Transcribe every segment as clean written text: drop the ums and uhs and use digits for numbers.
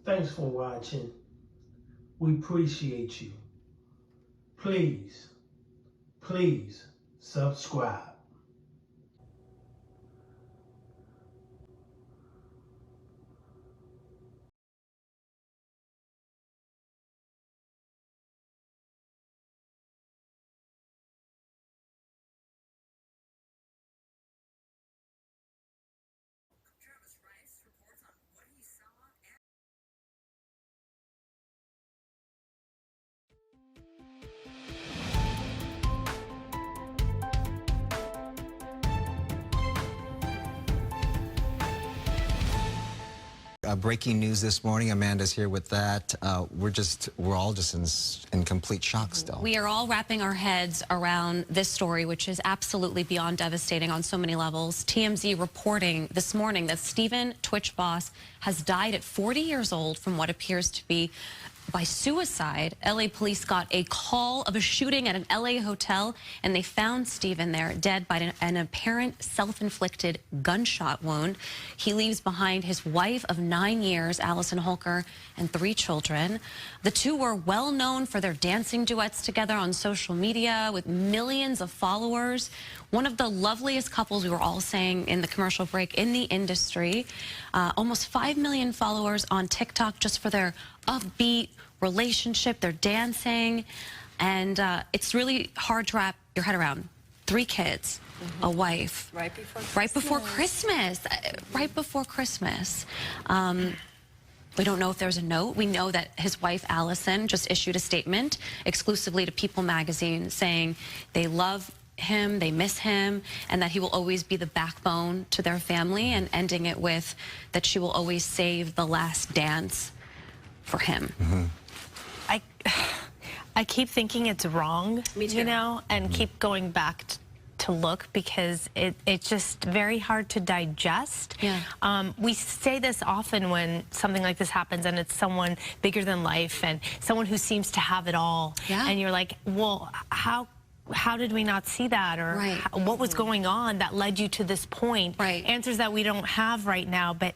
Thanks for watching. We appreciate you. Please subscribe. Breaking news this morning. Amanda's here with that. We're all just in complete shock still. We are all wrapping our heads around this story, which is absolutely beyond devastating on so many levels. TMZ reporting this morning that Stephen Twitch Boss has died at 40 years old from what appears to be by suicide. LA police got a call of a shooting at an LA hotel, and they found Stephen there dead by an apparent self-inflicted gunshot wound. He leaves behind his wife of 9 years, Allison Holker, and 3 children. The two were well known for their dancing duets together on social media with millions of followers. One of the loveliest couples, we were all saying in the commercial break, in the industry. Almost 5 million followers on TikTok just for their upbeat relationship, their dancing. And it's really hard to wrap your head around. 3 kids, a wife. Right before Christmas. Right before Christmas. We don't know if there's a note. We know that his wife, Allison, just issued a statement exclusively to People magazine saying they love him, they miss him, and that he will always be the backbone to their family, and ending it with that she will always save the last dance for him. I keep thinking it's wrong, Me too. you know, and keep going back to look because it's just very hard to digest. Yeah. We say this often when something like this happens and it's someone bigger than life and someone who seems to have it all. Yeah. And you're like, well, how did we not see that? Or Right. what was going on that led you to this point? Right. Answers that we don't have right now. But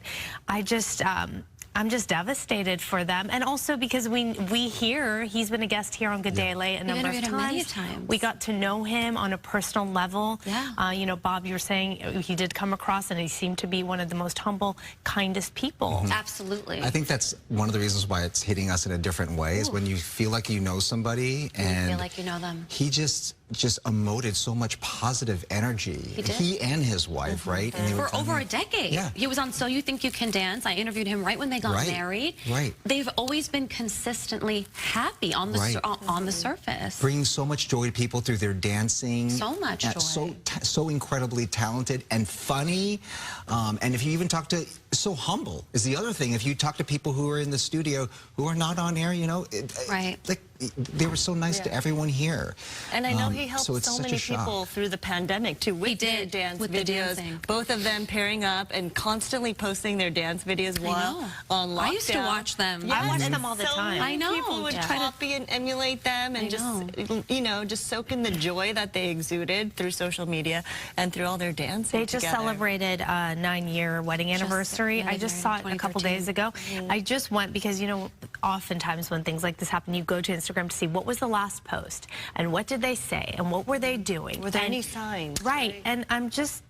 I'm just devastated for them, and also because we hear he's been a guest here on Good Day LA a number of interviewed him many times. times. We got to know him on a personal level. Yeah. You know, Bob, you were saying he did come across, and he seemed to be one of the most humble, kindest people. Absolutely. I think that's one of the reasons why it's hitting us in a different way, is when you feel like you know somebody and you feel like you know them. he just emoted so much positive energy. He did. He and his wife, right? And they were For over a decade. Yeah. He was on So You Think You Can Dance. I interviewed him right when they got married. Right. They've always been consistently happy on the on the surface. Bringing so much joy to people through their dancing. So much joy. So incredibly talented and funny. And if you even talk to, so humble is the other thing. If you talk to people who are in the studio who are not on air, you know, like they were so nice to everyone here. And I know he helped so so many people through the pandemic too with their dance videos. Both of them pairing up and constantly posting their dance videos while on lockdown. I used to watch them. I watch them all the time. I know. People would copy and emulate them and just soak in the joy that they exuded through social media and through all their dancing. They just celebrated a 9-year wedding anniversary. I just saw it a couple days ago. I just went because, you know, oftentimes when things like this happen, you go to Instagram to see what was the last post and what did they say and what were they doing. Were there any signs? Right. And I'm just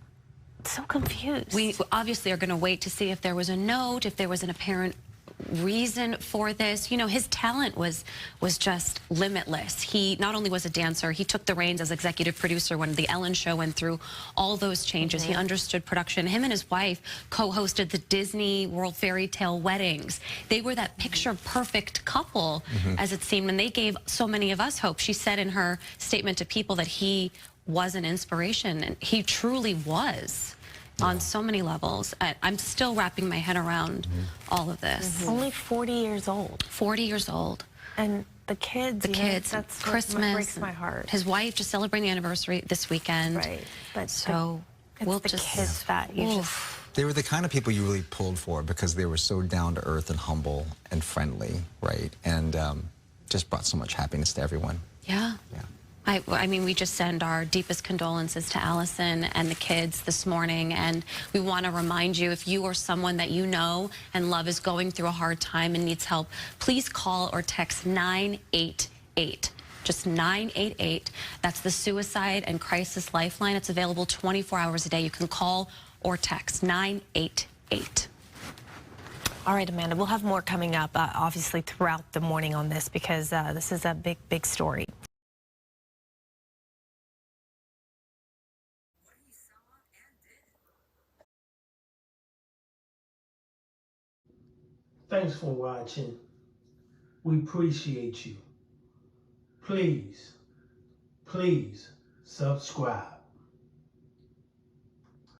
so confused. We obviously are going to wait to see if there was a note, if there was an apparent reason for this. You know, his talent was just limitless. He not only was a dancer, he took the reins as executive producer when the Ellen Show went through all those changes. He understood production. Him and his wife co-hosted the Disney World Fairy Tale weddings. They were that picture-perfect couple, as it seemed, and they gave so many of us hope. She said in her statement to People that he was an inspiration, and he truly was. On so many levels. I'm still wrapping my head around all of this. Only 40 years old. 40 years old. And the kids. That's Christmas. what breaks my heart. His wife just celebrating the anniversary this weekend. Right. But so we'll just kids that you just. They were the kind of people you really pulled for because they were so down to earth and humble and friendly, right? And just brought so much happiness to everyone. Yeah. Yeah. I mean, we just send our deepest condolences to Allison and the kids this morning, and we want to remind you, if you or someone that you know and love is going through a hard time and needs help, please call or text 988. Just 988. That's the Suicide and Crisis Lifeline. It's available 24 hours a day. You can call or text 988. All right, Amanda, we'll have more coming up, obviously, throughout the morning on this, because this is a big, big story. Thanks for watching. We appreciate you. Please subscribe.